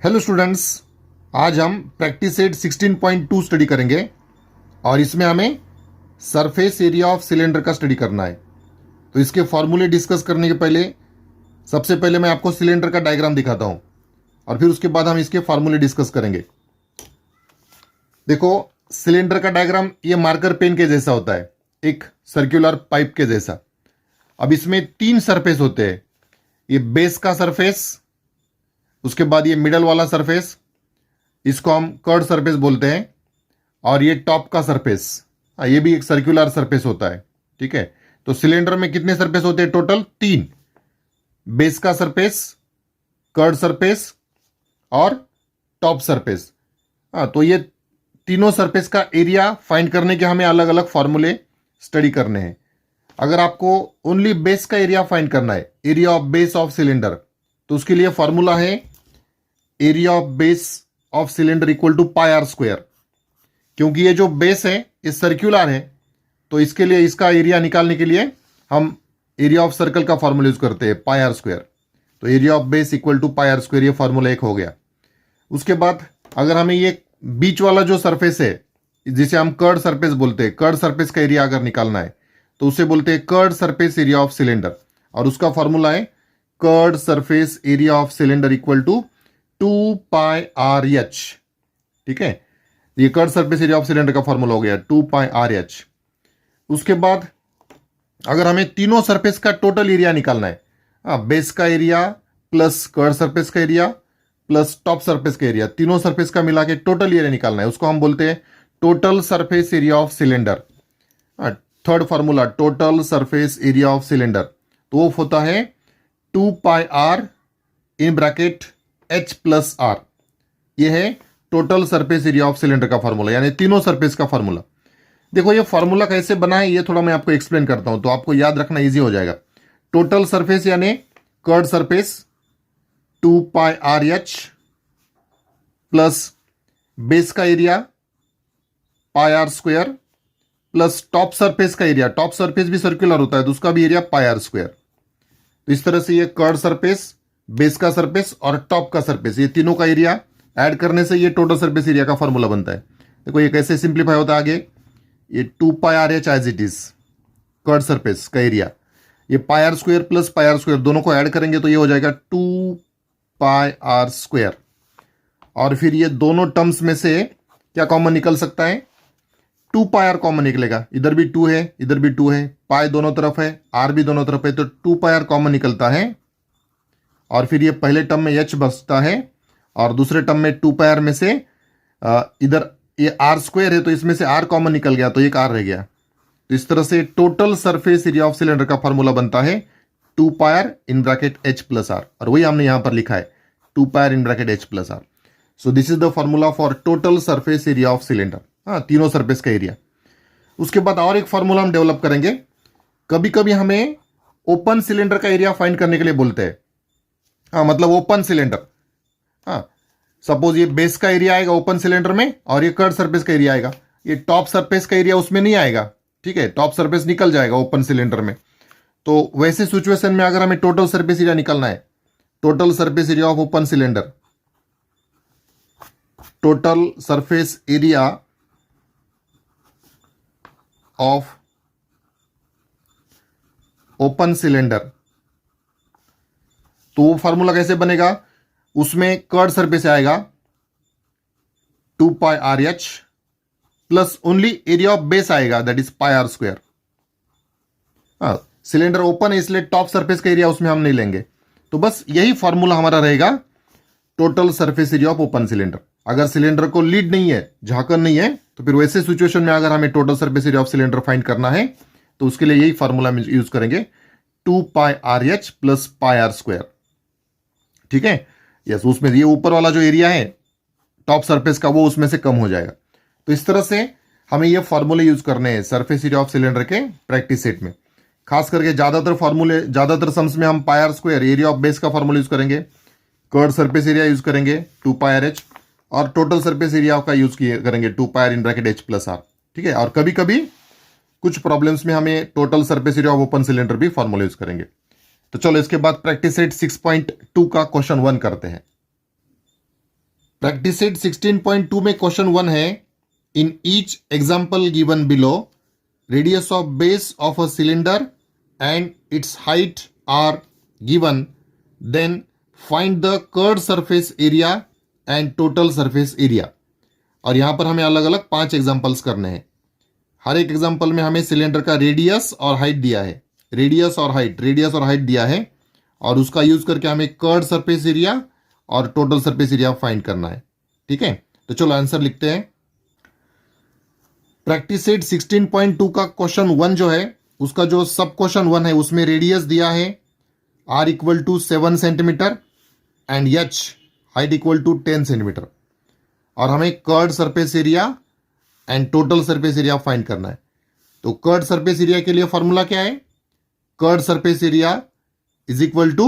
Hello students, आज हम practice set 16.2 study करेंगे और इसमें हमें सरफेस एरिया ऑफ सिलेंडर का स्टडी करना है। तो इसके फॉर्मूले डिस्कस करने के पहले सबसे पहले मैं आपको सिलेंडर का डायग्राम दिखाता हूं और फिर उसके बाद हम इसके फॉर्मूले डिस्कस करेंगे। देखो, सिलेंडर का डायग्राम ये मार्कर पेन के जैसा होता है, एक सर्कुलर पाइप के जैसा। अब इसमें तीन सरफेस होते हैं, ये बेस का सरफेस, उसके बाद ये मिडल वाला सरफेस, इसको हम कर्ड सरफेस बोलते हैं, और ये टॉप का सरफेस, ये भी एक सर्कुलर सरफेस होता है। ठीक है, तो सिलेंडर में कितने सरफेस होते हैं? टोटल तीन। बेस का सरफेस, कर्ड सरफेस और टॉप सरफेस। तो ये तीनों सरफेस का एरिया फाइंड करने के हमें अलग अलग फॉर्मूले स्टडी करने हैं। अगर आपको ओनली बेस का एरिया फाइंड करना है, area of base of cylinder, तो उसके लिए फॉर्मूला है area of base of cylinder equal to pi are square. क्योंकि ये जो बेस है ये सर्कुलर है, तो इसके लिए इसका एरिया निकालने के लिए हम एरिया ऑफ सर्कल का फॉर्मूला यूज करते हैं, पाई आर स्क्वायर। तो area of base equal to pi are square, ये फॉर्मूला एक हो गया। उसके बाद अगर हमें ये बीच वाला जो सरफेस है जिसे हम कर्ड सरफेस बोलते हैं, कर्ड सरफेस का एरिया अगर निकालना है तो उसे बोलते हैं curved surface area of cylinder, और उसका फॉर्मूला है curved surface area of cylinder equal to 2πRH। ठीक है, ये curved surface area of cylinder का फॉर्मूला हो गया 2πRH। उसके बाद अगर हमें तीनों सरफेस का टोटल एरिया निकालना है, बेस का एरिया प्लस कर्ड सरफेस का एरिया प्लस टॉप सरफेस का एरिया, तीनों सरफेस का मिला के टोटल एरिया निकालना है, उसको हम बोलते हैं total surface area of cylinder. Third formula total surface area of cylinder, तो वो होता है 2πR in bracket H plus R. ये है total surface area of cylinder का फॉर्मूला, यानी तीनों सरफेस का फॉर्मूला। देखो, ये फॉर्मूला कैसे बना है ये थोड़ा मैं आपको एक्सप्लेन करता हूं, तो आपको याद रखना इजी हो जाएगा। टोटल सरफेस यानी curved surface 2πRH plus base का area pi are square plus top surface का एरिया, टॉप सरफेस भी सर्कुलर होता है तो उसका भी एरिया पाई आर स्क्वायर। तो इस तरह से ये कर्ड सरफेस, बेस का सरफेस और टॉप का सरफेस, ये तीनों का एरिया ऐड करने से ये टोटल सरफेस एरिया का फॉर्मूला बनता है। देखो ये कैसे सिंप्लीफाई होता है आगे, ये 2πRH as it is curved surface का एरिया, ये pi are square plus pi are square दोनों को ऐड करेंगे तो ये हो जाएगा 2πR स्क्वायर। और फिर ये दोनों टर्म्स में से क्या कॉमन निकल सकता है? 2πR कॉमन निकलेगा, इधर भी 2 है इधर भी 2 है, पाई दोनों तरफ है, आर भी दोनों तरफ है, तो 2πR कॉमन निकलता है। और फिर ये पहले टर्म में H बचता है और दूसरे टर्म में 2πR में से इधर ये आर स्क्वायर है तो इसमें से आर कॉमन निकल गया तो एक आर रह गया। तो इस तरह से total surface area of cylinder का फॉर्मूला बनता है 2πR in bracket H plus R, और वही हमने यहां पर लिखा है 2πR in bracket H plus R. So this is the formula for total surface area of cylinder, तीनों सरफेस का एरिया। उसके बाद और एक फॉर्मूला हम डेवलप करेंगे। कभी कभी हमें ओपन सिलेंडर का एरिया फाइंड करने के लिए बोलते हैं, मतलब ओपन सिलेंडर। सपोज ये बेस का एरिया आएगा ओपन सिलेंडर में और ये कर्ड सरफेस का एरिया आएगा, ये टॉप सरफेस का एरिया उसमें नहीं आएगा। ठीक है, टॉप सरफेस निकल जाएगा ओपन सिलेंडर में। तो वैसे सिचुएशन में अगर हमें टोटल सरफेस एरिया निकालना है, total surface area of open cylinder, total surface area of open cylinder, तो वो फॉर्मूला कैसे बनेगा? उसमें कर्ड सरफेस आएगा 2πRH plus only area of base आएगा that is pi are square. Cylinder open है इसलिए टॉप सरफेस का एरिया उसमें हम नहीं लेंगे, तो बस यही फॉर्मूला हमारा रहेगा total surface area of open cylinder. अगर सिलेंडर को लीड नहीं है, झाकन नहीं है, तो फिर वैसे सिचुएशन में अगर हमें total surface area of cylinder find करना है तो उसके लिए यही फॉर्मूला यूज करेंगे 2πRH plus pi are square. ठीक है, यस, उसमें ये ऊपर वाला जो एरिया है टॉप सरफेस का वो उसमें से कम हो जाएगा। तो इस तरह से हमें ये फॉर्मूले यूज करने हैं सरफेस एरिया ऑफ सिलेंडर के प्रैक्टिस सेट में। खास करके ज्यादातर सम्स में हम pi are square area of base का फॉर्मूला यूज करेंगे, कर्ड सरफेस एरिया यूज करेंगे 2πRH, और टोटल सरफेस एरिया का यूज करेंगे 2πR in bracket H plus R. ठीक है, और कभी कभी कुछ प्रॉब्लम्स में हमें total surface area of open cylinder भी फॉर्मूला यूज करेंगे। तो चलो इसके बाद प्रैक्टिस सेट 6.2 का क्वेश्चन 1 करते हैं। प्रैक्टिस सेट 16.2 में क्वेश्चन 1 है, in each example given below radius of base of a cylinder and its height are given, then find the curved surface area and total surface area. और यहां पर हमें अलग अलग 5 एग्जाम्पल्स करने हैं। हर एक एग्जाम्पल में हमें सिलेंडर का रेडियस और हाइट दिया है, रेडियस और हाइट दिया है, और उसका यूज करके हमें कर्व्ड सरफेस एरिया और टोटल सरफेस एरिया फाइंड करना है। ठीक है, तो चलो आंसर लिखते हैं। प्रैक्टिस सेट 16.2 का क्वेश्चन 1 जो है, उसका जो सब क्वेश्चन 1 है उसमें रेडियस दिया है r equal to 7 centimetre and h height equal to 10 centimetre, और हमें curved surface area and total surface area find करना है। तो कर्व्ड सरफेस एरिया के लिए फॉर्मूला क्या है? Curved surface area is equal to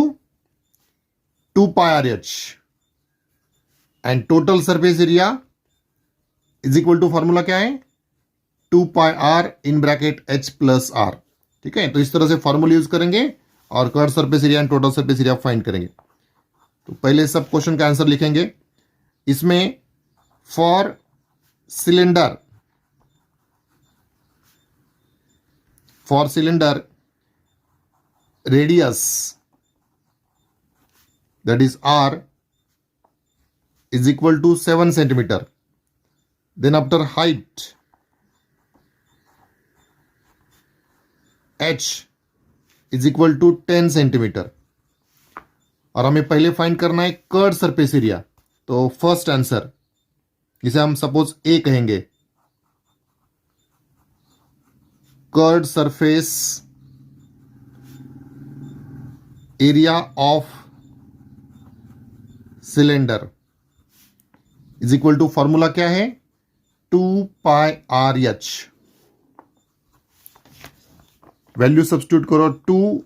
2 pi are H and total surface area is equal to formula क्या है? 2 pi R in bracket H plus R. ठीक है, तो इस तरह से फॉर्मूला यूज करेंगे और curved surface area and total surface area find करेंगे। तो पहले सब क्वेश्चन का आंसर लिखेंगे। इसमें for cylinder radius, that is r, is equal to 7 centimeter. Then after height, h is equal to 10 centimeter. और हमें पहले फाइंड करना है कर्व्ड सरफेस एरिया। तो फर्स्ट आंसर, इसे हम सपोज ए कहेंगे, curved surface area of cylinder is equal to formula क्या है? 2 pi are H. Value substitute करो। 2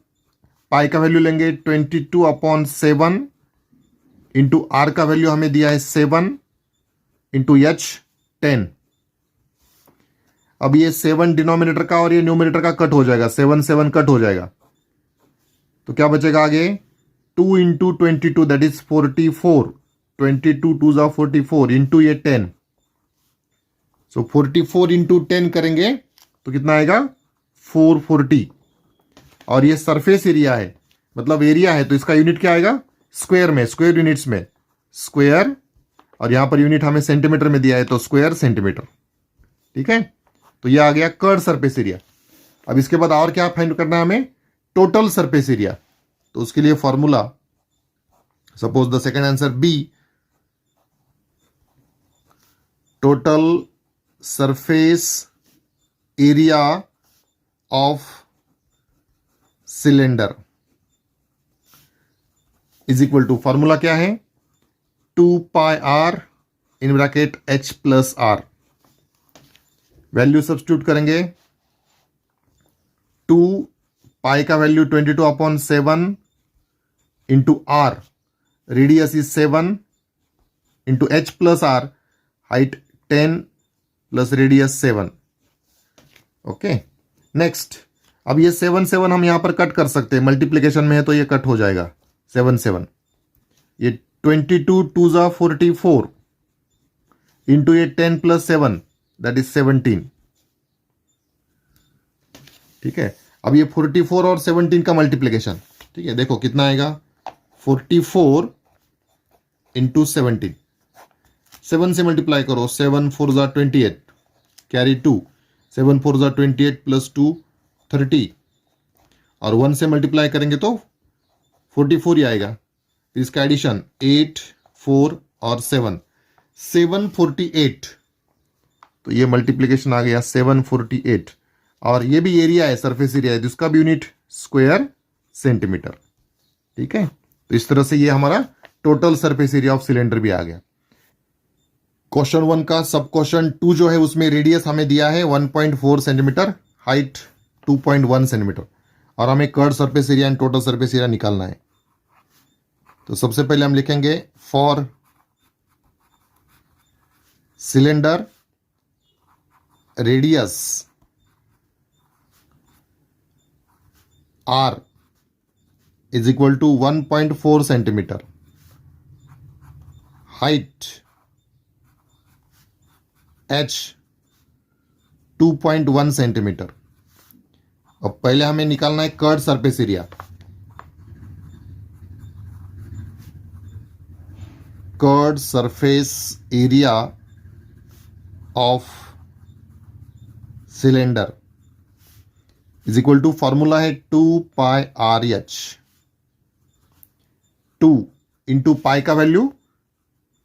पाई का वैल्यू लेंगे 22/7 इंटू आर का वैल्यू हमें दिया है 7 इंटू एच 10। अब ये 7 डिनोमिनेटर का और ये न्यूमिनेटर का कट हो जाएगा, 7 कट हो जाएगा, तो क्या बचेगा आगे? 2 इंटू 22 दैट इज 44, 22 2 जा 44 इंटू ये 10, सो 44 इंटू 10 करेंगे तो कितना आएगा? 440। और ये सरफेस एरिया है, मतलब एरिया है, तो इसका यूनिट क्या आएगा? स्क्वायर में, स्क्वायर यूनिट्स में स्क्वायर, और यहां पर यूनिट हमें सेंटीमीटर में दिया है तो स्क्वायर सेंटीमीटर। ठीक है, तो ये आ गया कर्व्ड सरफेस एरिया। अब इसके बाद और क्या फाइंड करना है हमें? Total surface area. तो उसके लिए formula, suppose the second answer B, total surface area of cylinder is equal to formula क्या है? 2 pi R in bracket H plus R. Value substitute करेंगे। 2 पाई का value 22/7 into R, radius is 7 into H plus R, height 10 plus radius 7। Okay, next, अब ये 7 हम यहां पर cut कर सकते हैं, मल्टीप्लीकेशन में है तो ये कट हो जाएगा 7। ये 22 2 जा 44 इंटू ये 10 प्लस 7 दैट इज 17। ठीक है, अब ये 44 और 17 का मल्टीप्लीकेशन, ठीक है, देखो कितना आएगा? 44 इंटू 17, 7 से मल्टीप्लाई करो, 7 4 जा 28, कैरी 2, 7 4 जा 28 प्लस 2 30, और 1 से मल्टीप्लाई करेंगे तो 44 ही आएगा। इसका एडिशन 8 4 और 7 748, तो ये मल्टीप्लीकेशन आ गया 748। और ये भी एरिया है, सरफेस एरिया है, जिसका भी यूनिट स्क्वायर सेंटीमीटर। ठीक है, तो इस तरह से ये हमारा total surface area of cylinder भी आ गया। क्वेश्चन 1 का सब क्वेश्चन 2 जो है उसमें रेडियस हमें दिया है 1.4 सेंटीमीटर, हाइट 2.1 सेंटीमीटर, और हमें curved surface area and total surface area निकालना है। तो सबसे पहले हम लिखेंगे for cylinder radius R is equal to 1.4 centimetre, height H 2.1 centimetre. अब पहले हमें निकालना है curved surface area. Curved surface area of cylinder is equal to, formula है 2πRH। 2 इंटू पाई का value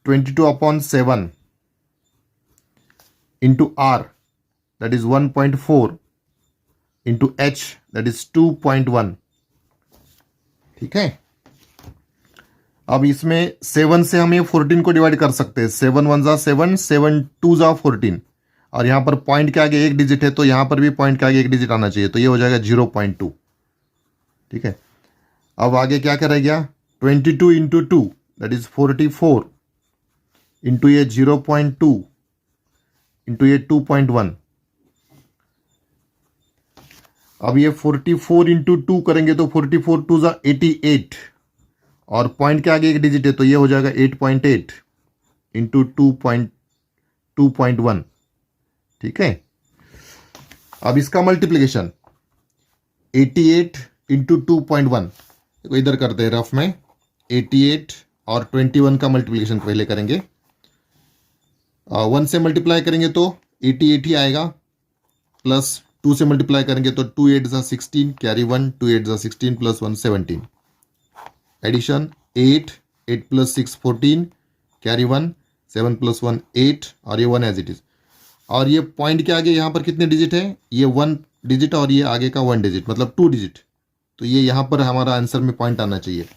22/7 into R that is 1.4 into H that is 2.1। ठीक है, अब इसमें 7 से हम ये 14 को डिवाइड कर सकते हैं। 7 1 जा 7, 7 2 जा 14, और यहां पर पॉइंट के आगे एक डिजिट है तो यहां पर भी पॉइंट के आगे एक डिजिट आना चाहिए, तो ये हो जाएगा 0.2। ठीक है, अब आगे क्या क्या रह गया, 22 इंटू 2 दैट इज 44 इंटू ये 0.2 इंटू ये 2.1। अब ये 44 इंटू 2 करेंगे तो 44 2 जा 88, और पॉइंट के आगे एक डिजिट है तो ये हो जाएगा 8.8 इंटू 2.1। ठीक है, अब इसका मल्टीप्लीकेशन 88 इंटू 2.1, तो इधर करते हैं रफ में। 88 और 21 का मल्टीप्लीकेशन पहले करेंगे। 1 से मल्टीप्लाई करेंगे तो 88 ही आएगा, प्लस 2 से मल्टीप्लाई करेंगे तो 2 8 जा 16, कैरी 1, 2 8 जा 16 plus 1 17, addition 8 8 plus 6 14, carry 1, 7 plus 1 8, और ये 1 एज इट इज। और ये पॉइंट के आगे यहाँ पर कितने डिजिट है, ये 1 डिजिट और ये आगे का 1 डिजिट, मतलब 2 डिजिट, तो ये यहाँ पर हमारा आंसर में पॉइंट आना चाहिए।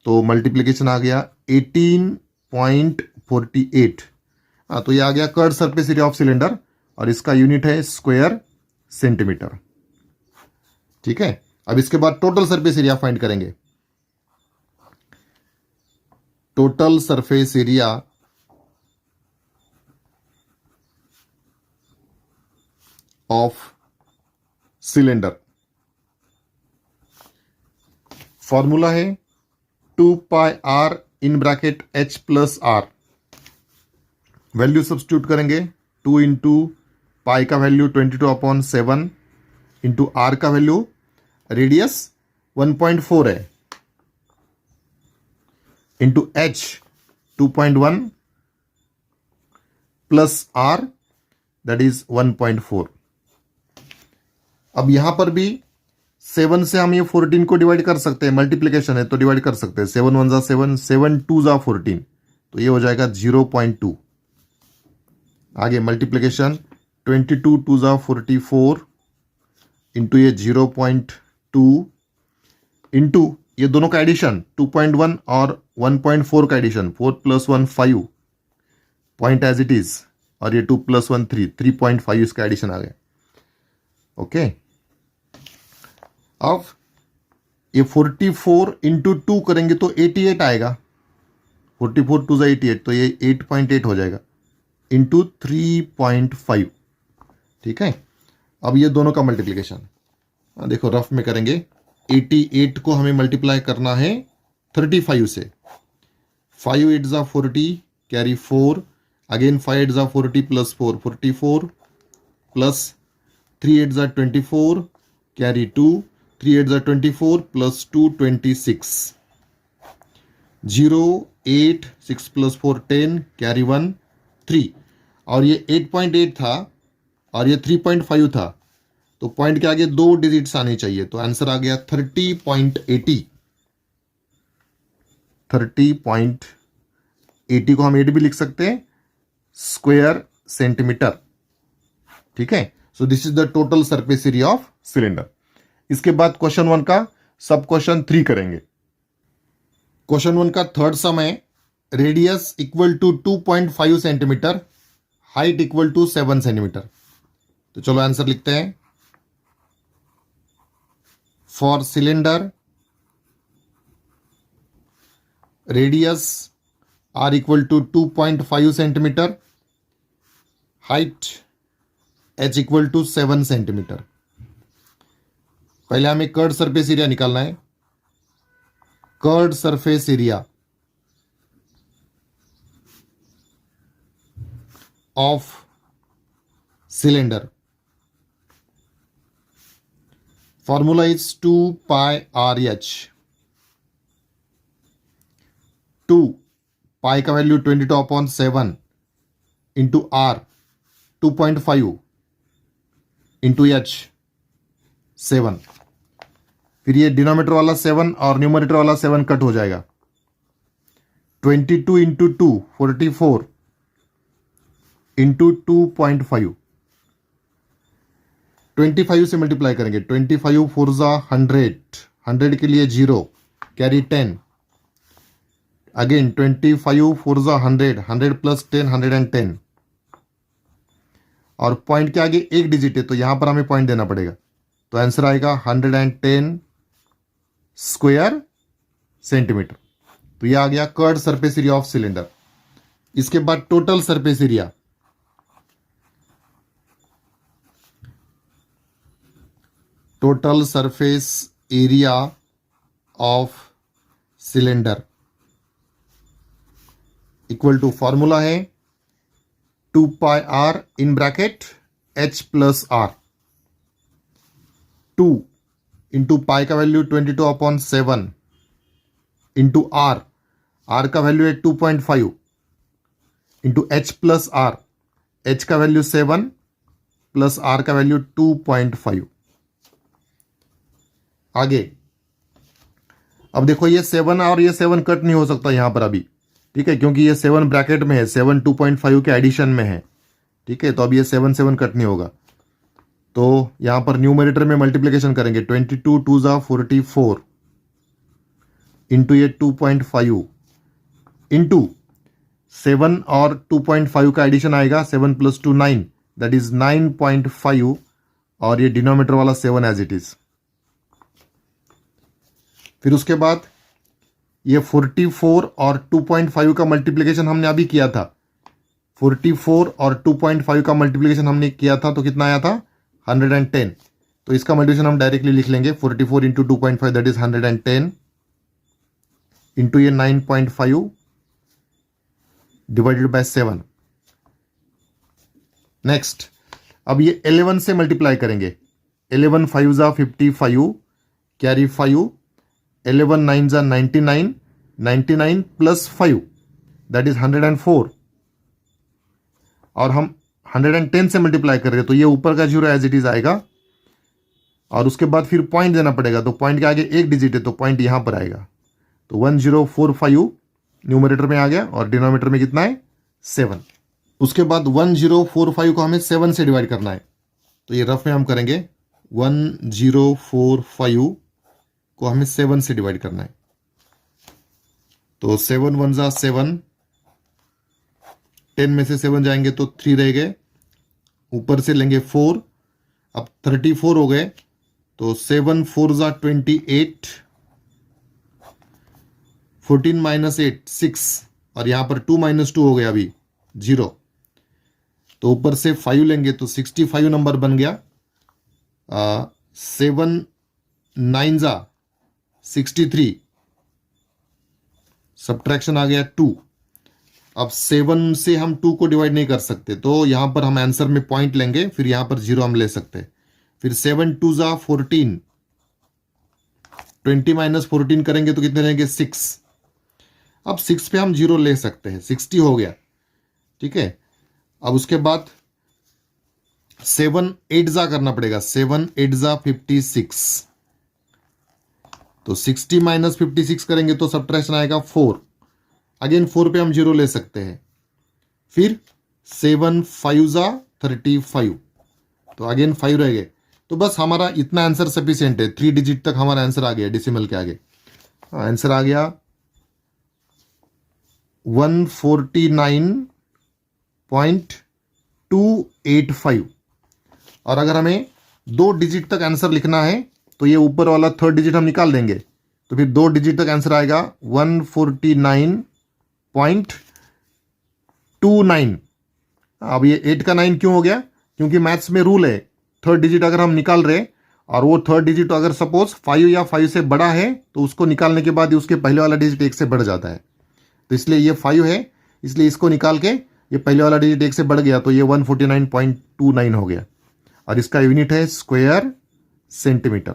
तो मल्टीप्लिकेशन आ गया 18.48। हाँ, तो ये आ गया curved surface area of cylinder, और इसका यूनिट है स्क्वायर सेंटीमीटर। ठीक है, अब इसके बाद टोटल सरफेस एरिया फाइंड करेंगे। Total surface area of cylinder, formula है 2πR in bracket H plus R। Value substitute करेंगे, 2 इंटू पाई का वैल्यू 22/7 इंटू आर का वैल्यू, रेडियस 1.4 है, into H 2.1 plus R that is 1.4। अब यहां पर भी 7 से हम ये 14 को डिवाइड कर सकते हैं, मल्टीप्लिकेशन है तो डिवाइड कर सकते हैं। 7 1 जा 7, 7 2 जा 14, तो ये हो जाएगा 0.2। आगे मल्टीप्लिकेशन 22 2 जा 44 इंटू ये 0.2 इंटू ये दोनों का एडिशन 2.1 और 1.4 का addition, 4 plus 1 5, point as it is, और ये 2 प्लस 1 3, 3.5 इसका एडिशन आ गया। ओके, अब ये 44 इंटू 2 करेंगे तो 88 आएगा, 44 2 जा 88, तो ये 8.8 हो जाएगा इंटू 3.5। ठीक है, अब ये दोनों का मल्टीप्लिकेशन देखो रफ में करेंगे। 88 को हमें मल्टीप्लाई करना है 35 से, 5 8 जा 40, कैरी 4, अगेन 5 8 जा 40 प्लस 4 44, प्लस 3 8 जा 24, कैरी 2, 3 8 जा 24 प्लस 2 26, 0 8 6 प्लस 4 10, कैरी 1 3, और ये 8.8 था और ये 3.5 था, तो पॉइंट के आगे 2 डिजिट्स आने चाहिए, तो आंसर आ गया 30.80। 30.80 को हम 8 भी लिख सकते हैं, स्क्वायर सेंटीमीटर। ठीक है, सो this is the total surface area of cylinder. इसके बाद क्वेश्चन 1 का सब क्वेश्चन 3 करेंगे। क्वेश्चन 1 का थर्ड सम है, radius equal to 2.5 centimetre, height equal to 7 centimetre. तो चलो आंसर लिखते हैं। For cylinder radius R equal to 2.5 centimetre, height h equal to 7 centimetre. पहले हमें कर्ड सरफेस एरिया निकालना है। Curved surface area of cylinder. Formula is 2 pi RH. 2 pi का value 22/7 into R 2.5 into H 7. फिर ये denominator वाला 7 और numerator वाला 7 कट हो जाएगा. 22 इंटू 2 44 इंटू 2.5. 25 से मल्टीप्लाई करेंगे. 25 4 जा 100. 100 के लिए 0 कैरी 10. अगेन 25 4 जा 100. 100 प्लस 10 110. और पॉइंट के आगे एक डिजिट है तो यहां पर हमें पॉइंट देना पड़ेगा. तो आंसर आएगा 110 स्क्वायर सेंटीमीटर. तो यह आ गया curved surface area of cylinder. इसके बाद total surface area. Total surface area of cylinder equal to formula है 2 pi R in bracket H plus R. 2 into pi का वैल्यू 22/7 इंटू आर. आर का value है 2.5 into H plus R. H का value 7 plus R का value 2.5. आगे अब देखो ये 7 और ये 7 कट नहीं हो सकता यहां पर अभी. ठीक है, क्योंकि ये 7 ब्रैकेट में है. 7 2.5 के एडिशन में है. ठीक है, तो अब ये 7 कट नहीं होगा. तो यहां पर न्यूमरेटर में मल्टीप्लिकेशन करेंगे. 22 2 जा 44 इंटू ये 2.5 इंटू 7 और 2.5 का एडिशन आएगा. 7 प्लस 2 9 दैट इज 9.5 और ये डिनोमिनेटर वाला 7 एज इट इज. फिर उसके बाद ये 44 और 2.5 का मल्टीप्लिकेशन हमने अभी किया था. 44 और 2.5 का मल्टीप्लिकेशन हमने किया था तो कितना आया था 110. तो इसका मल्टीप्लिकेशन हम डायरेक्टली लिख लेंगे. 44 इंटू 2.5 दैट इज 110 इंटू ये 9.5 डिवाइडेड बाय 7. नेक्स्ट अब ये 11 से मल्टीप्लाई करेंगे. 11 5 जा 55 कैरी 5. 11 9 जा 99. 99 प्लस 5 दैट इज 104. और हम 110 से मल्टीप्लाई कर रहे हैं तो ये ऊपर का जीरो एज इट इज आएगा. और उसके बाद फिर पॉइंट देना पड़ेगा. तो पॉइंट के आगे एक डिजिट है तो पॉइंट यहां पर आएगा. तो 1045 न्यूमरेटर में आ गया और डिनोमिनेटर में कितना है 7. उसके बाद 1045 को हमें 7 से डिवाइड करना है. तो ये रफ में हम करेंगे. 1045 को हमें 7 से डिवाइड करना है. तो 7 1 जा 7. 10 में से 7 जाएंगे तो 3 रह गए. ऊपर से लेंगे 4. अब 34 हो गए. तो 7 4 जा 28. 14 माइनस 8 6. और यहां पर 2 माइनस 2 हो गया अभी 0. तो ऊपर से 5 लेंगे तो 65 नंबर बन गया. 7 9 जा 63. सब्ट्रैक्शन आ गया 2. अब 7 से हम 2 को डिवाइड नहीं कर सकते तो यहां पर हम आंसर में पॉइंट लेंगे. फिर यहां पर 0 हम ले सकते हैं. फिर 7 2 जा 14. 20 माइनस 14 करेंगे तो कितने रहेंगे 6. अब 6 पे हम 0 ले सकते हैं. 60 हो गया. ठीक है, अब उसके बाद 7 8 जा करना पड़ेगा. 7 8 जा 56. तो 60 माइनस 56 करेंगे तो सब्ट्रैक्शन आएगा 4. अगेन 4 पे हम 0 ले सकते हैं. फिर 7 5 जा 35. तो अगेन 5 रह गए. तो बस हमारा इतना आंसर सफिशिएंट है. 3 डिजिट तक हमारा आंसर आ गया डेसिमल के आगे. आंसर आ गया 149.285. और अगर हमें 2 डिजिट तक आंसर लिखना है तो ये ऊपर वाला 3rd डिजिट हम निकाल देंगे. तो फिर 2 डिजिट तक आंसर आएगा 149.29. अब ये 8 का 9 क्यों हो गया? क्योंकि मैथ्स में रूल है 3rd डिजिट अगर हम निकाल रहे और वो 3rd डिजिट अगर सपोज 5 या 5 से बड़ा है तो उसको निकालने के बाद उसके पहले वाला डिजिट 1 से बढ़ जाता है. तो इसलिए ये 5 है, इसलिए इसको निकाल के ये पहले वाला डिजिट एक से बढ़ गया तो ये 149.29 हो गया, और इसका यूनिट है स्क्वायर सेंटीमीटर।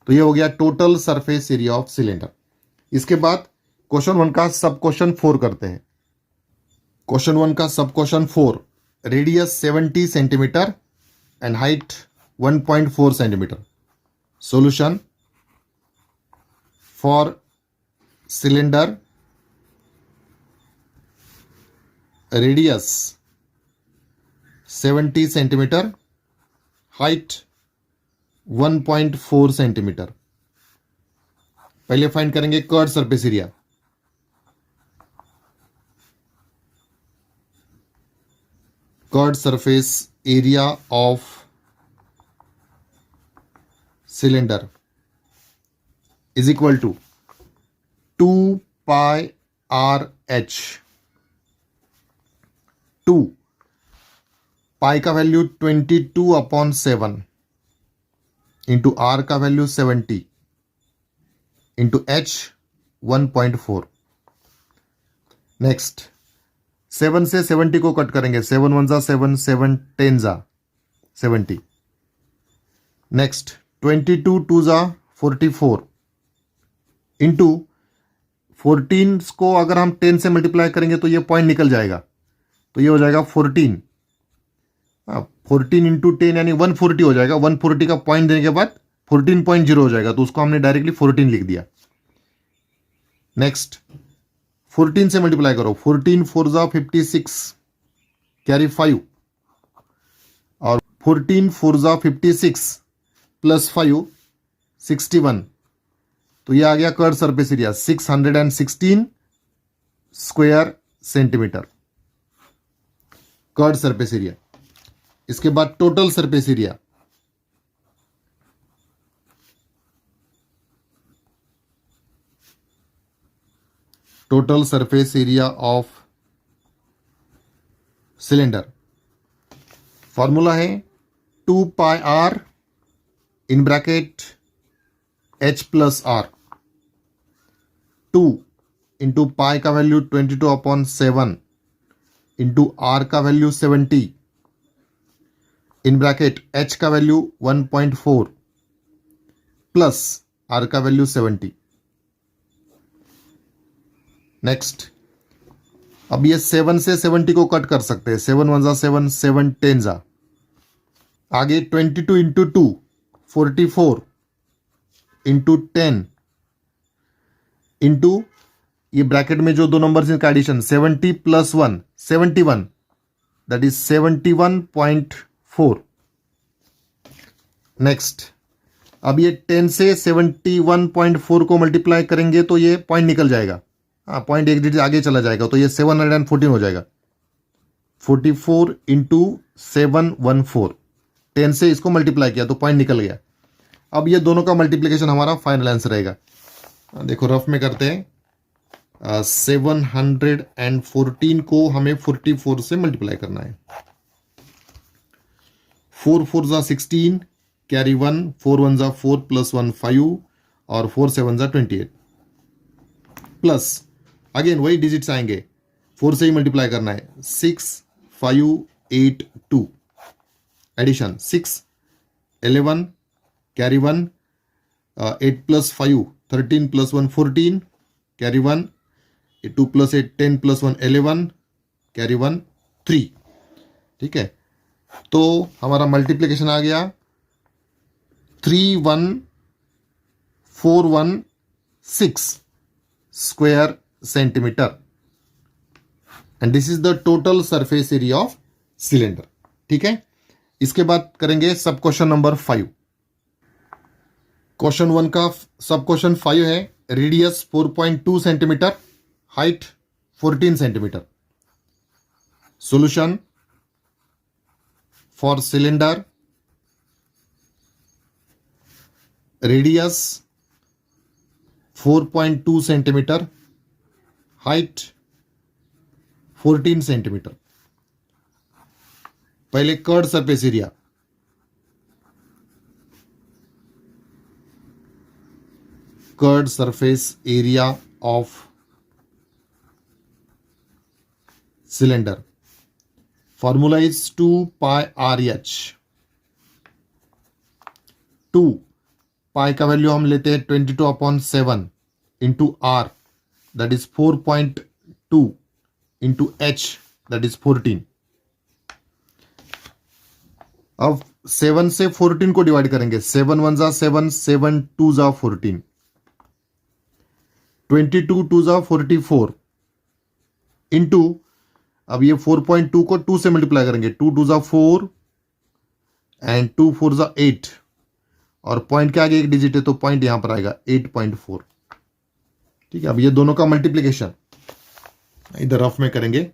तो ये हो गया total surface area of cylinder. इसके बाद क्वेश्चन 1 का सब क्वेश्चन 4 करते हैं। क्वेश्चन 1 का सब question 4, radius 70 centimetre and height 1.4 centimetre. Solution for cylinder radius 70 centimetre, height 1.4 centimetre. पहले फाइंड करेंगे curve surface area. Curve surface area of cylinder is equal to 2 pi are H. 2 pi का value 22/7 into R का value 70 into H 1.4। Next 7 से 70 को cut करेंगे, 7 1 जा 7, 7 10 जा 70। Next 22 2 जा 44 इंटू 14 को अगर हम 10 से मल्टीप्लाई करेंगे तो ये पॉइंट निकल जाएगा, तो ये हो जाएगा 14। 14 इंटू 10 यानी 140 हो जाएगा। 140 का पॉइंट देने के बाद 14.0 हो जाएगा, तो उसको हमने डायरेक्टली 14 लिख दिया। नेक्स्ट 14 से मल्टीप्लाई करो, 14 4 जा 56 कैरी 5, और 14 4 जा 56 प्लस 5 61। तो ये आ गया curve surface area 616 square centimetre curve surface area. इसके बाद total surface area, total surface area of cylinder formula है 2 pi R in bracket H plus R. 2 into pi का वैल्यू 22/7 इंटू आर का वैल्यू 70 इन ब्रैकेट एच का value 1.4 plus R का value 70। Next अब ये 7 से 70 को कट कर सकते हैं, 7 1 जा 7, 7 10 जा। आगे 22 इंटू 2 44 इंटू 10 इंटू ये ब्रैकेट में जो दो नंबर्स का addition 70 plus 1 71, that is 71.4। Next अब ये 10 से 71.4 को मल्टीप्लाई करेंगे तो ये पॉइंट निकल जाएगा, पॉइंट एक डिजिट आगे चला जाएगा, तो ये 714 हो जाएगा। 44 इंटू 714, 10 से इसको मल्टीप्लाई किया तो पॉइंट निकल गया। अब ये दोनों का मल्टीप्लीकेशन हमारा फाइनल आंसर रहेगा। देखो रफ में करते हैं, 714 को हमें 44 से मल्टीप्लाई करना है। 4 4 जा 16 कैरी 1, 4 1 जा 4 प्लस 1 5 और 4 7 जा 28 प्लस अगेन वही डिजिट्स आएंगे, 4 से ही मल्टीप्लाई करना है। 6 5 8 2 addition 6 11 carry 1 8 plus 5 13 plus 1 14 carry 1 2 plus 8 10 plus 1 11 carry 1 3। ठीक है, तो हमारा मल्टीप्लिकेशन आ गया 31416 square centimetre and this is the total surface area of cylinder. ठीक है, इसके बाद करेंगे सब क्वेश्चन नंबर 5। क्वेश्चन 1 का सब क्वेश्चन 5 है, radius 4.2 centimetre, height 14 centimetre. Solution for cylinder radius 4.2 centimetre, height 14 centimetre. पहले curve surface area, curve surface area of cylinder. Formula is 2 pi RH. 2 pi का वैल्यू हम लेते हैं 22/7 into R, that is 4.2 into H, that is 14. अब 7 से 14 को divide करेंगे. 7 1 जा 7, 7 2 जा 14, 22 2 जा 44 इंटू, अब ये 4.2 को 2 से मल्टीप्लाई करेंगे. 2 2 जा 4 एंड 2 4 जा 8, और पॉइंट के आगे एक डिजिट है तो पॉइंट यहां पर आएगा 8.4. ठीक है. अब ये दोनों का मल्टीप्लीकेशन इधर रफ में करेंगे.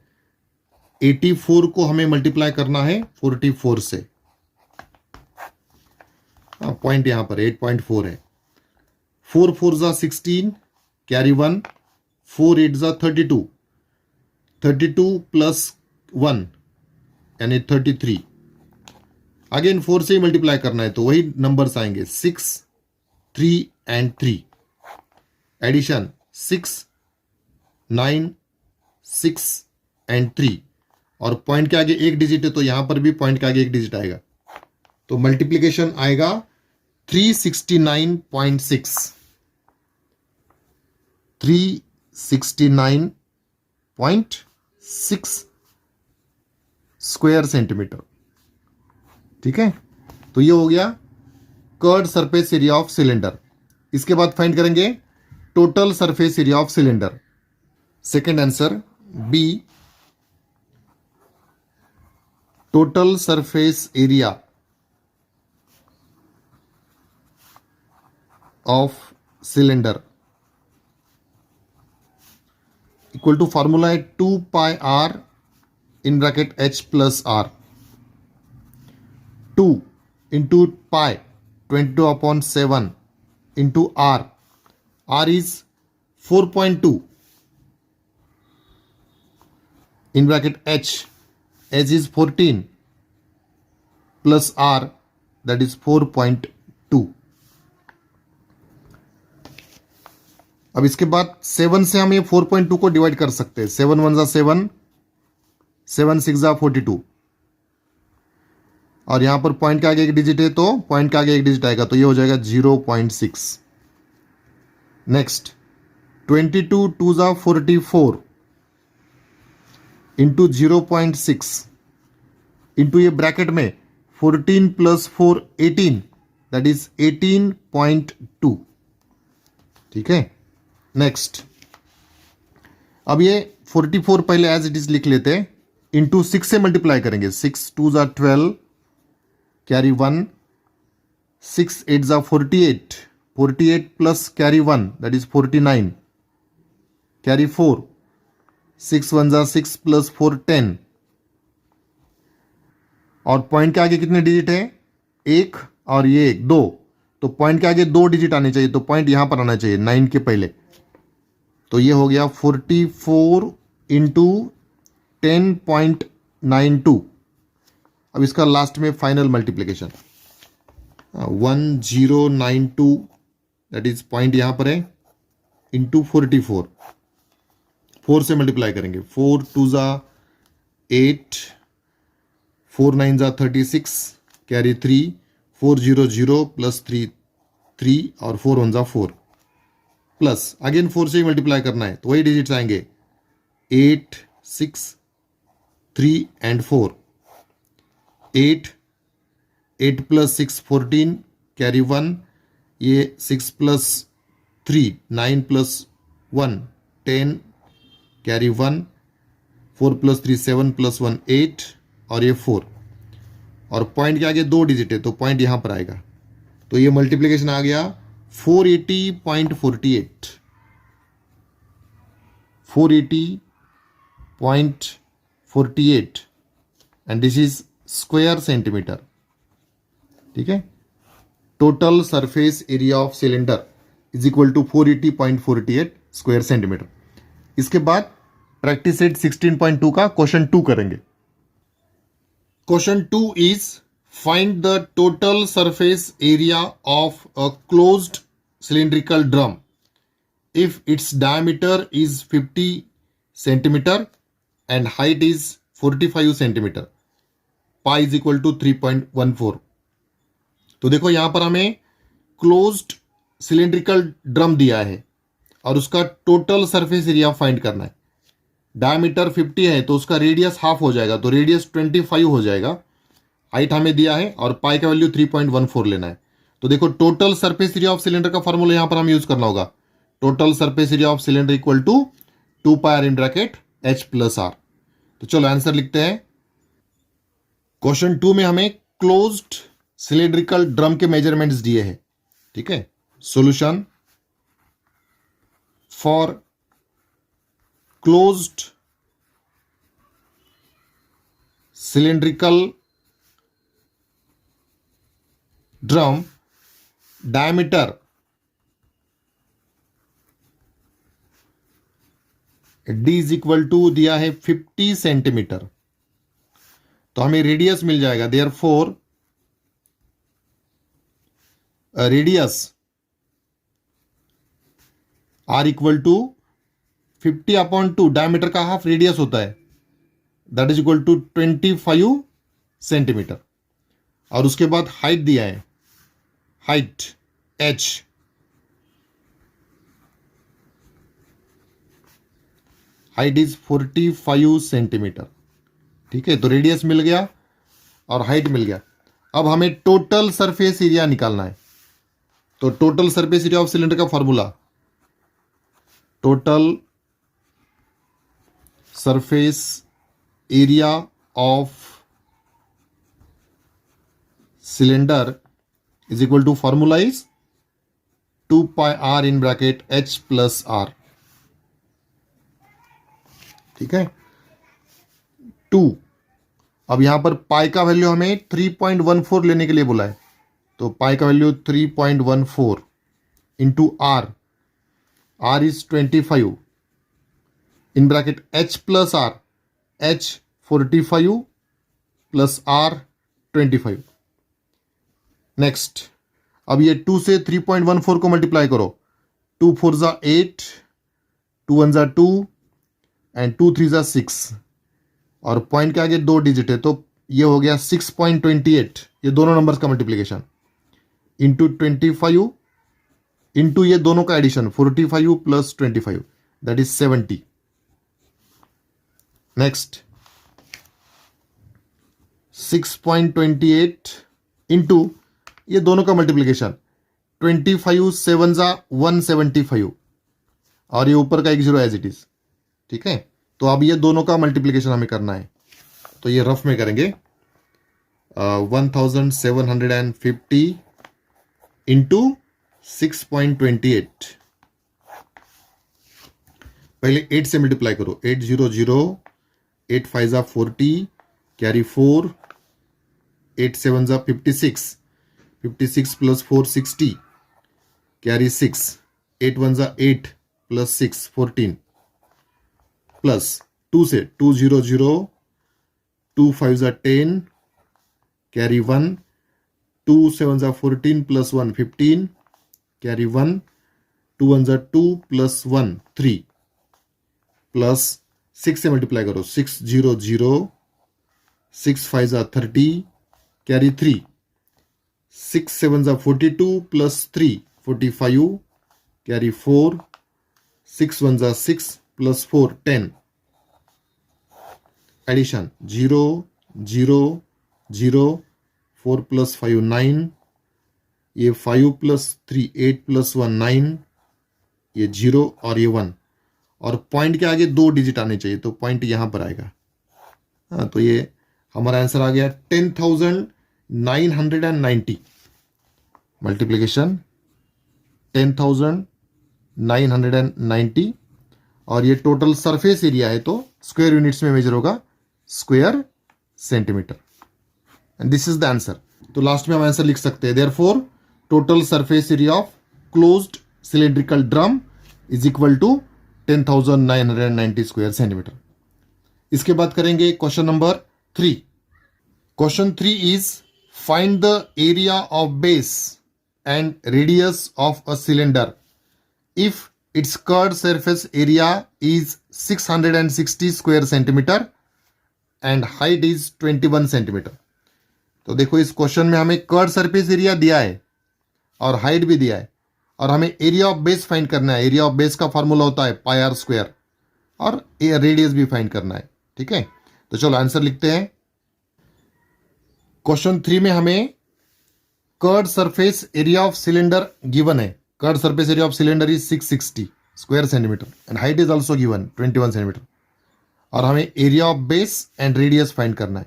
84 को हमें मल्टीप्लाई करना है 44 से. पॉइंट यहां पर 8.4 है. 4 4 जा 16, कैरी 1, 4 8 जा 32, 32 प्लस 1 यानी 33. अगेन 4 से ही मल्टीप्लाई करना है तो वही नंबर्स आएंगे 6 3 एंड 3. एडिशन 6 9 6 एंड 3, और पॉइंट के आगे एक डिजिट है तो यहां पर भी पॉइंट के आगे एक डिजिट आएगा. तो मल्टीप्लीकेशन आएगा 369.6. 369.6 स्क्वायर सेंटीमीटर. ठीक है. तो ये हो गया curved surface area of cylinder. इसके बाद फाइंड करेंगे total surface area of cylinder. Second answer B, total surface area of cylinder equal to formula है 2 pi R in bracket H plus R. 2 into pi 22/7 into R. R is 4.2 in bracket H. H is 14 plus R, that is 4.2. अब इसके बाद 7 से हम ये 4.2 को divide कर सकते हैं. 7 1 जा 7, 7 6 जा 42, और यहां पर पॉइंट के आगे एक डिजिट है तो पॉइंट के आगे एक डिजिट आएगा तो ये हो जाएगा 0.6. नेक्स्ट 22 2 जा 44 इंटू 0.6 इंटू ये ब्रैकेट में 14 प्लस 4 18, दैट इज 18.2. ठीक है. नेक्स्ट, अब ये 44 पहले एज इट इज लिख लेते हैं. इंटू 6 से मल्टीप्लाई करेंगे. 6 2 जा 12, कैरी 1, 6 8 जा 48, 48 plus carry 1, that is 49, carry 4, 6 1 जा 6 प्लस 4 10, और पॉइंट के आगे कितने डिजिट है? 1 और ये 1 2, तो पॉइंट के आगे 2 डिजिट आने चाहिए तो पॉइंट यहां पर आना चाहिए 9 के पहले. तो ये हो गया 44 इंटू 10.92. अब इसका लास्ट में final multiplication 1092, that is point यहां पर है, इंटू 44. 4 से मल्टीप्लाई करेंगे. 4 2 जा 8, 4 9 जा 36, कैरी 3, 4 0 0 प्लस 3 3, और 4 1 जा 4, प्लस अगेन 4 से ही मल्टीप्लाई करना है तो वही डिजिट्स आएंगे 8 6 3 एंड 4. 8 8 प्लस 6 14, कैरी 1, ये 6 plus 3 9 plus 1 10, carry 1, 4 plus 3 7 plus 1 8, और ये 4, और पॉइंट के आगे 2 डिजिट है तो पॉइंट यहां पर आएगा. तो ये मल्टीप्लीकेशन आ गया 480.48. 480.48 and this is square centimetre. ठीक है. Total surface area of cylinder is equal to 480.48 square centimetre. इसके बाद प्रैक्टिस सेट 16.2 का क्वेश्चन 2 करेंगे. Question 2 is find the total surface area of a closed cylindrical drum if its diameter is 50 centimeter and height is 45 centimetre, pi is equal to 3.14। तो देखो यहां पर हमें closed cylindrical drum दिया है और उसका टोटल सरफेस एरिया फाइंड करना है। डायमीटर 50 है तो उसका रेडियस हाफ हो जाएगा, तो रेडियस 25 हो जाएगा। हाइट हमें दिया है और पाई का वैल्यू 3.14 लेना है। तो देखो total surface area of cylinder का फॉर्मूला यहां पर हम यूज करना होगा। Total surface area of cylinder equal to 2 pi R in bracket H plus R. तो चलो आंसर लिखते हैं। क्वेश्चन 2 में हमें क्लोज्ड सिलेंड्रिकल ड्रम के मेजरमेंट्स दिए हैं, ठीक है। Solution for closed cylindrical drum, diameter D is equal to दिया है 50 सेंटीमीटर, तो हमें रेडियस मिल जाएगा। Therefore radius R equal to 50/2, diameter का हाफ रेडियस होता है, that is equal to 25 centimetre. और उसके बाद हाइट दिया है, height H, height is 45 centimetre, ठीक है। तो रेडियस मिल गया और हाइट मिल गया। अब हमें टोटल सरफेस एरिया निकालना है। तो total surface area of cylinder का formula, total surface area of cylinder is equal to formula is 2 pi R in bracket H plus R, ठीक है। 2, अब यहां पर पाई का वैल्यू हमें 3.14 लेने के लिए बोला है, तो पाई का value 3.14 into R, R is 25 in bracket H plus R, H 45 plus R 25। Next, अब ये 2 से 3.14 को मल्टीप्लाई करो। 2 4 जा 8, 2 1 जा 2 एंड 2 3 जा 6, और पॉइंट के आगे 2 डिजिट है, तो ये हो गया 6.28। ये दोनों नंबर्स का मल्टीप्लीकेशन इंटू 25 इंटू ये दोनों का addition 45 plus 25, that is 70। Next 6.28 into ये दोनों का मल्टीप्लीकेशन 25 7 जा 175, और ये ऊपर का एक जीरो एज इट इज, ठीक है। तो अब ये दोनों का मल्टीप्लीकेशन हमें करना है, तो ये रफ में करेंगे। 1750 इंटू 6.28, पहले 8 से मल्टीप्लाई करो। 800, 8 5 जा 40, कैरी 4, 8 7 जा 56, 56 प्लस 4 60, कैरी 6, 8 1 जा 8 प्लस 6 14, प्लस 2 से 200, 2 5 जा 10, कैरी 1, 2 7 जा 14 प्लस 1 15, कैरी 1, 2 1 जा 2 प्लस 1 3, प्लस 6 से मल्टीप्लाई करो। 600, 6 5 जा 30, कैरी 3, 6 7 जा 42 प्लस 3 45, कैरी 4, 6 1 जा 6 प्लस 4 10, एडिशन 0 0 0, 4 प्लस 5 9, ये 5 प्लस 3 8 प्लस 1 9, ये 0 और ये 1, और पॉइंट के आगे 2 डिजिट आने चाहिए, तो पॉइंट यहां पर आएगा। हाँ, तो ये हमारा आंसर आ गया 10,990। मल्टीप्लीकेशन 10,990, और ये टोटल सरफेस एरिया है, तो स्क्वायर यूनिट्स में मेजर होगा, square centimetre, and this is the answer. तो लास्ट में हम आंसर लिख सकते हैं। Therefore total surface area of closed cylindrical drum is equal to 10,990 square centimetre. इसके बाद करेंगे question number 3। Question 3 is find the area of base and radius of a cylinder if its curved surface area is 660 square centimetre and height is 21 centimetre. तो देखो इस question में हमें curved surface area दिया है और हाइट भी दिया है और हमें एरिया ऑफ बेस फाइंड करना है। एरिया ऑफ बेस का फॉर्मूला होता है पाई आर स्क्वायर और रेडियस भी फाइंड करना है। ठीक है, तो चलो आंसर लिखते हैं। क्वेश्चन 3 में हमें curved surface area of cylinder given है। Curved surface area of cylinder is 660 square centimetre and height is also given 21 centimetre और हमें area of base and radius find करना है।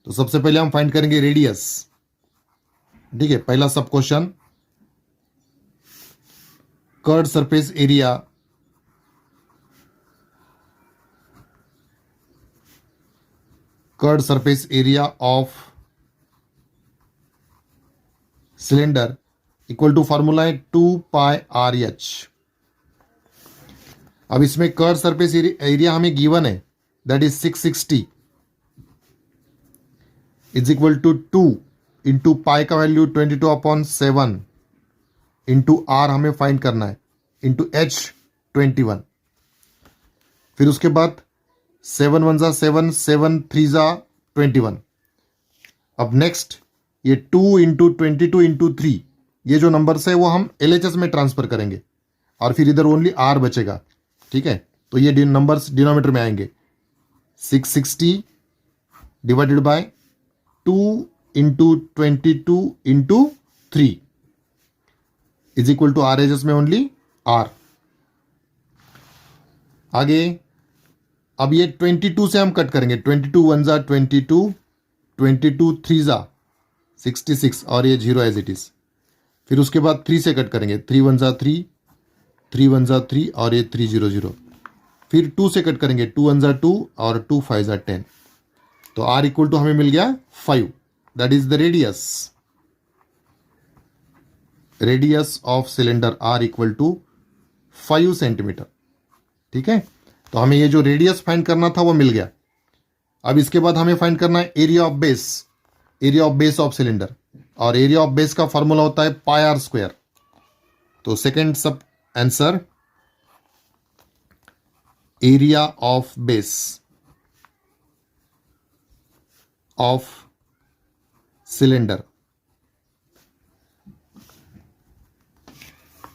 तो सबसे पहले हम फाइंड करेंगे रेडियस। ठीक है, पहला sub question, curved surface area of cylinder equal to formula है 2 पाई आर एच। अब इसमें कर्ड सरफेस एरिया हमें गिवन है, that is 660 is equal to 2 into pi का वैल्यू 22/7 इंटू आर हमें फाइंड करना है इंटू एच 21। फिर उसके बाद 7 1 जा 7, 7 3 जा 21। अब नेक्स्ट ये 2 इंटू 22 इंटू 3, ये जो नंबर्स है वो हम LHS में ट्रांसफर करेंगे और फिर इधर ओनली R बचेगा। ठीक है, तो ये नंबर्स डिनोमिनेटर में आएंगे। 660 divided by 2 into 22 into 3 is equal to RHS में ओनली R। आगे अब ये 22 से हम कट करेंगे। 22 1 जा 22, 22 3 जा 66 और ये 0 एज इट इज। फिर उसके बाद 3 से कट करेंगे। 3 1 जा 3, 3 1 जा 3 और ये 3 0 0। फिर 2 से कट करेंगे। 2 1 जा 2 और 2 5 जा 10। तो R इक्वल टू हमें मिल गया 5, that is the radius of cylinder R equal to 5 centimetre. ठीक है, तो हमें ये जो रेडियस फाइंड करना था वो मिल गया। अब इसके बाद हमें फाइंड करना है area of base of cylinder और एरिया ऑफ बेस का फॉर्मूला होता है पाई आर स्क्वायर। तो second sub answer, area of base of cylinder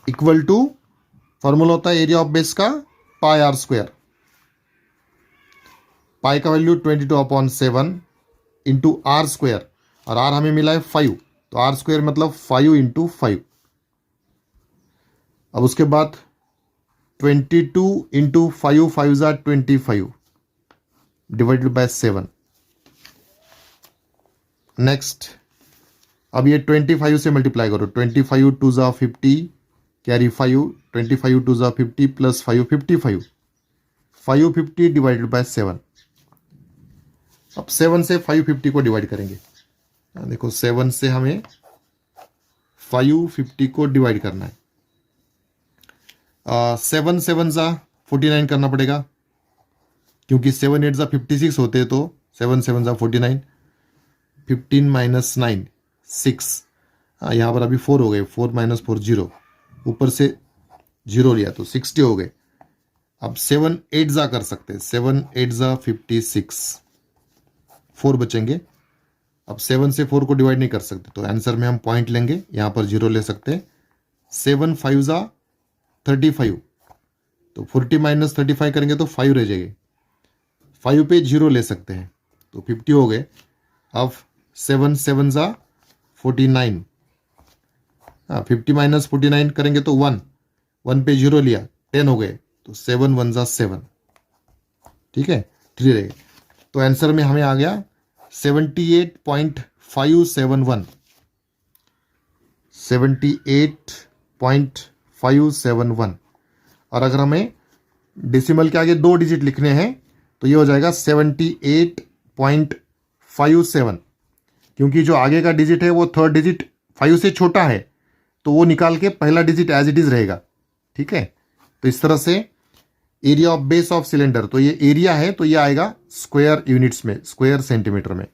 equal to formula होता है एरिया ऑफ बेस का पाई आर स्क्वायर। पाई का वैल्यू 22/7 इंटू आर स्क्वायर और आर हमें मिला है 5, तो आर स्क्वायर मतलब 5 इंटू 5। अब उसके बाद 22 इंटू 5 5 जा 25 डिवाइडेड बाय 7। नेक्स्ट अब ये 25 से मल्टीप्लाई करो। 25 2 जा 50 कैरी 5, 25 2 जा 50 प्लस 5 55, 550 डिवाइडेड बाय 7। अब 7 से 550 को डिवाइड करेंगे। देखो 7 से हमें 550 को डिवाइड करना है। 7 7 जा 49 करना पड़ेगा क्योंकि 7 8 जा 56 होते हैं, तो 7 7 जा 49। 15 माइनस 9 6, यहाँ पर अभी 4 हो गए। 4 माइनस 4 0, ऊपर से 0 लिया तो 60 हो गए। अब 7 8 जा कर सकते हैं। 7 8 जा 56, 4 बचेंगे। अब 7 से 4 को डिवाइड नहीं कर सकते, तो आंसर में हम पॉइंट लेंगे, यहाँ पर 0 ले सकते हैं। 7 5 जा 35, तो 40 माइनस 35 करेंगे तो 5 रह जाएंगे। 5 पे 0 ले सकते हैं, तो 50 हो गए। अब 7 7 जा 49, 50 माइनस 49 करेंगे तो 1 पे 0 लिया, 10 हो गए, तो 7 1 जा 7। ठीक है, 3 रह गए। तो आंसर में हमें आ गया 78.571। 78.571। और अगर हमें डेसिमल के आगे 2 डिजिट लिखने हैं तो ये हो जाएगा 78.57, क्योंकि जो आगे का डिजिट है वो थर्ड डिजिट 5 से छोटा है, तो वो निकाल के पहला डिजिट एज इट इज रहेगा। ठीक है, तो इस तरह से area of base of cylinder, तो ये एरिया है तो ये आएगा स्क्वायर यूनिट्स में, स्क्वायर सेंटीमीटर में।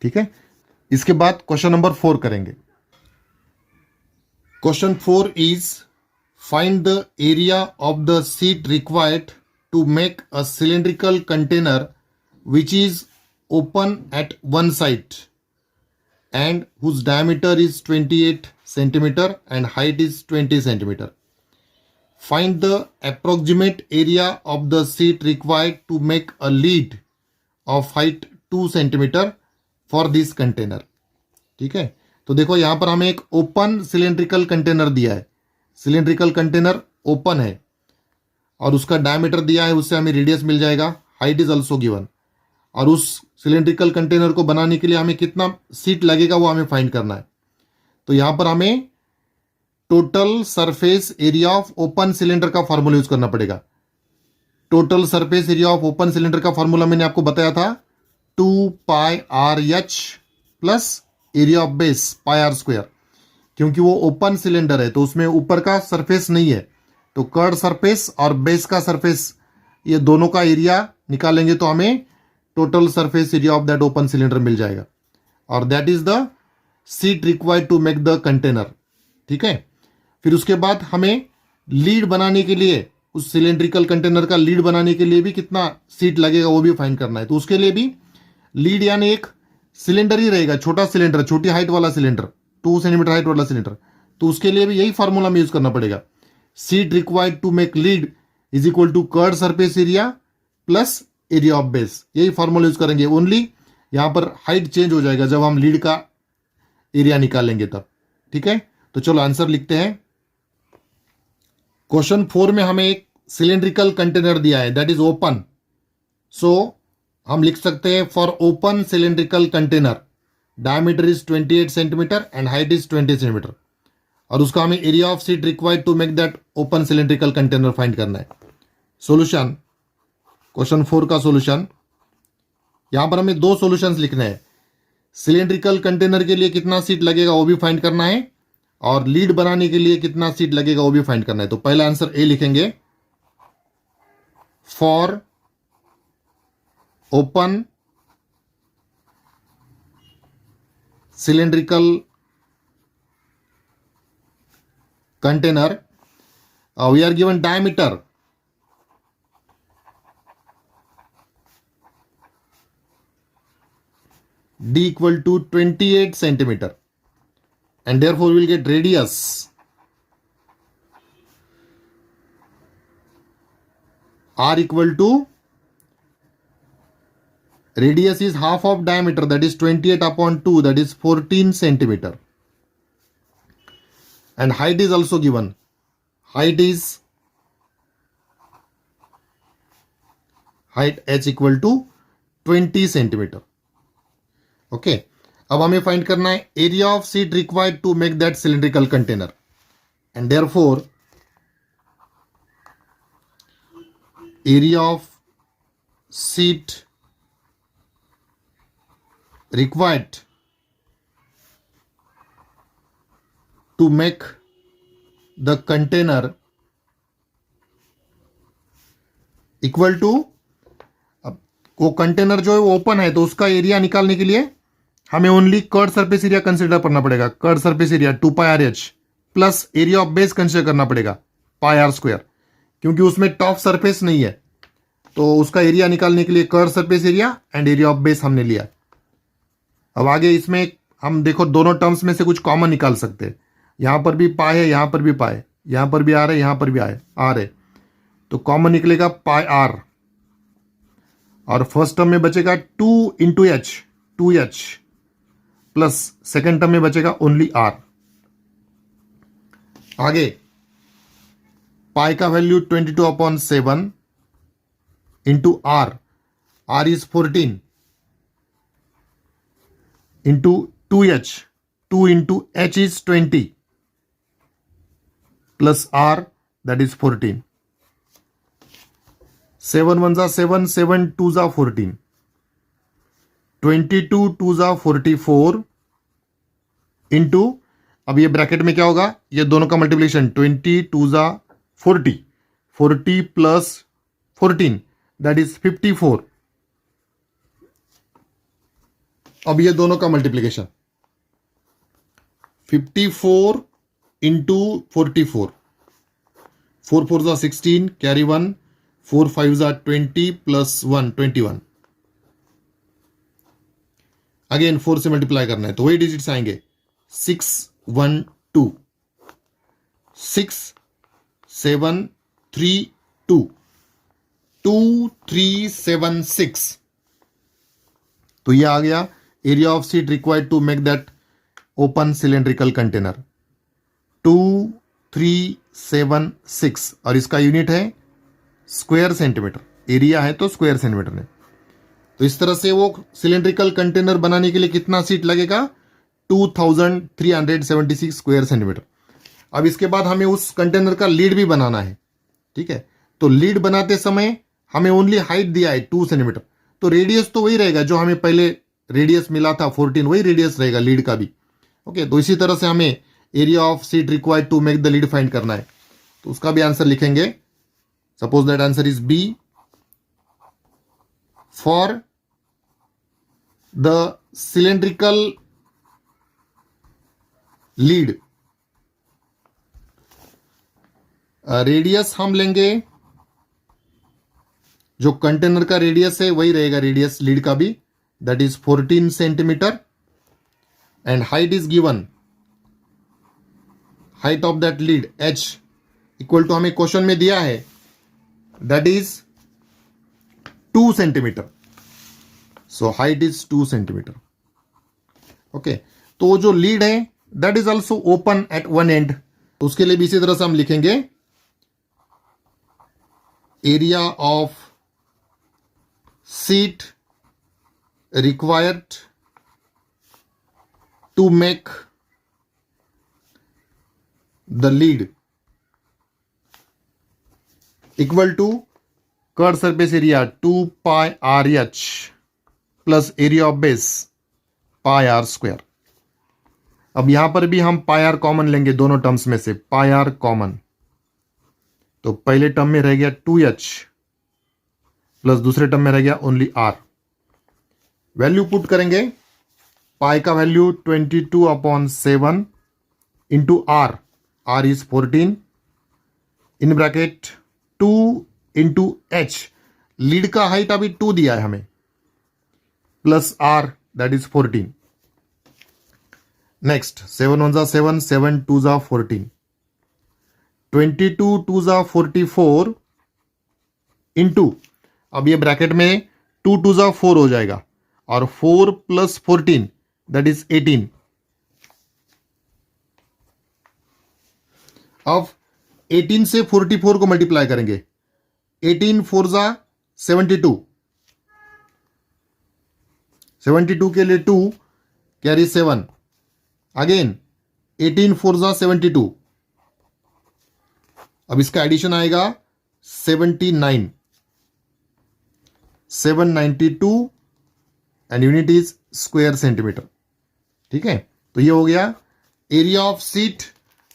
ठीक है, इसके बाद क्वेश्चन नंबर 4 करेंगे। Question 4 is Find the area of the sheet required to make a cylindrical container which is open at one side and whose diameter is 28 centimeter and height is 20 centimeter. Find the approximate area of the sheet required to make a lid of height 2 centimeter for this container. ठीक है, तो देखो यहां पर हमें एक open cylindrical container दिया है. सिलेंड्रिकल कंटेनर ओपन है और उसका डायमीटर दिया है, उससे हमें रेडियस मिल जाएगा. Height is also given. और उस सिलेंड्रिकल कंटेनर को बनाने के लिए हमें कितना सीट लगेगा वो हमें फाइंड करना है. तो यहां पर हमें total surface area of open cylinder का फॉर्मूला यूज करना पड़ेगा. Total surface area of open cylinder का फॉर्मूला मैंने आपको बताया था 2πRh plus area of base pi are square. क्योंकि वो ओपन सिलेंडर है तो उसमें ऊपर का सरफेस नहीं है, तो कर्ड सरफेस और बेस का सरफेस ये दोनों का एरिया निकालेंगे तो हमें total surface area of that open cylinder मिल जाएगा. और that is the sheet required to make the container. ठीक है, फिर उसके बाद हमें लीड बनाने के लिए, उस सिलेंड्रिकल कंटेनर का लीड बनाने के लिए भी कितना सीट लगेगा वो भी फाइंड करना है. तो उसके लिए भी लीड यानी एक सिलेंडर ही रहेगा, छोटा सिलेंडर, छोटी हाइट वाला सिलेंडर, 2 सेंटीमीटर हाइट वाला सिलेंडर. तो उसके लिए भी यही फॉर्मूला में यूज करना पड़ेगा. Sheet required to make lid is equal to curved surface area plus area of base. यही फॉर्मूला यूज करेंगे. ओनली यहां पर हाइट चेंज हो जाएगा जब हम लीड का एरिया निकालेंगे तब. ठीक है, तो चलो आंसर लिखते हैं. क्वेश्चन 4 में हमें एक सिलेंड्रिकल कंटेनर दिया है दैट इज ओपन. सो हम लिख सकते हैं for open cylindrical container diameter is 28 centimetre and height is 20 centimetre. और उसका हमें area of sheet required to make that open cylindrical container find करना है. सॉल्यूशन, क्वेश्चन 4 का सॉल्यूशन. यहां पर हमें 2 सॉल्यूशंस लिखने हैं. सिलेंड्रिकल कंटेनर के लिए कितना सीट लगेगा वो भी फाइंड करना है और लीड बनाने के लिए कितना सीट लगेगा वो भी फाइंड करना है. तो पहला आंसर ए लिखेंगे. For open cylindrical container we are given diameter d equal to 28 centimeter and therefore we will get radius r equal to radius is half of diameter that is 28 upon 2 that is 14 centimeter and height is also given. Height h equal to 20 centimeter. Okay, अब हमें find करना है area of sheet required to make that cylindrical container and therefore area of sheet required to make the container equal to, अब वो container जो है वो open है तो उसका एरिया निकालने के लिए हमें only curd surface area consider करना पड़ेगा. Curd surface area 2πRh plus area of base consider करना पड़ेगा पाई आर स्क्वायर. क्योंकि उसमें टॉप सरफेस नहीं है तो उसका एरिया निकालने के लिए curd surface area and area of base हमने लिया. अब आगे इसमें हम देखो दोनों टर्म्स में से कुछ कॉमन निकाल सकते हैं. यहां पर भी पाई है, यहां पर भी पाई, यहां पर भी आर है, यहां पर भी आर है. तो कॉमन निकलेगा पाई आर और फर्स्ट टर्म में बचेगा 2 into h, 2h plus second term में बचेगा ओनली आर. आगे पाई का value 22/7 into r is 14 into 2h, 2 into h is 20 plus r that is 14. 7 1s are 7, 7 2s are 14. 22 2s are 44 into, अब ये bracket में क्या होगा, ये दोनों का multiplication 20 2s are 40, 40 plus 14 that is 54. अब ये दोनों का मल्टीप्लिकेशन 54 इंटू 44 4 4 जा 16, कैरी 1, 4 5 जा 20 प्लस 1 21। अगेन 4 से मल्टीप्लाई करना है तो वही डिजिट्स आएंगे 6 1 2, 6 7 3 2, 2 3 7 6। तो ये आ गया area of sheet required to make that open cylindrical container 2 3 7 6, और इसका यूनिट है स्क्वायर सेंटीमीटर। एरिया है तो स्क्वायर सेंटीमीटर में। तो इस तरह से वो सिलेंड्रिकल कंटेनर बनाने के लिए कितना सीट लगेगा 2376 स्क्वायर सेंटीमीटर। अब इसके बाद हमें उस कंटेनर का लीड भी बनाना है, ठीक है। तो लीड बनाते समय हमें ओनली हाइट दिया है 2 सेंटीमीटर, तो रेडियस तो वही रहेगा जो हमें पहले रेडियस मिला था 14, वही रेडियस रहेगा लीड का भी। ओके, तो इसी तरह से हमें area of sheet required to make the lid find करना है। तो उसका भी आंसर लिखेंगे। Suppose that answer is b for the cylindrical lid. Radius हम लेंगे, जो कंटेनर का रेडियस है वही रहेगा रेडियस लीड का भी, that is 14 centimetre. And height is given, height of that lid h equal to हमें क्वेश्चन में दिया है that is 2 centimetre. So height is 2 centimetre. Okay, तो जो लीड है that is also open at one end, तो उसके लिए भी इसी तरह से हम लिखेंगे area of sheet required to make the lid equal to curve surface area 2 pi R H plus area of base pi are square. अब यहां पर भी हम पाई आर कॉमन लेंगे दोनों टर्म्स में से, पाई आर कॉमन, तो पहले टर्म में रह गया 2h प्लस दूसरे टर्म में रह गया ओनली r। वैल्यू पुट करेंगे, पाई का value 22/7 into r is 14 in bracket 2 into h, lead का हाइट अभी 2 दिया है हमें, plus r that is 14। Next 7 1 जा 7, 7 2 जा 14, 22 2 जा 44 इंटू, अब ये ब्रैकेट में 2 2 जा 4 हो जाएगा, और 4 प्लस 14 दैट इज 18। अब 18 से 44 को मल्टीप्लाई करेंगे, 18 4 जा 72, 72 के लिए 2 कैरी 7, अगेन 18 4 जा 72, अब इसका एडिशन आएगा 79, 792 and unit is square centimetre. ठीक है, तो ये हो गया area of sheet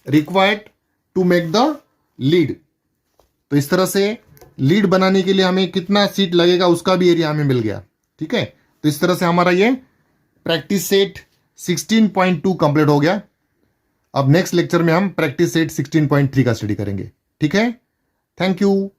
required to make the lid. तो इस तरह से लीड बनाने के लिए हमें कितना सीट लगेगा उसका भी एरिया हमें मिल गया। ठीक है, तो इस तरह से हमारा ये प्रैक्टिस सेट 16.2 कंप्लीट हो गया। अब नेक्स्ट लेक्चर में हम प्रैक्टिस सेट 16.3 का स्टडी करेंगे। ठीक है, थैंक यू।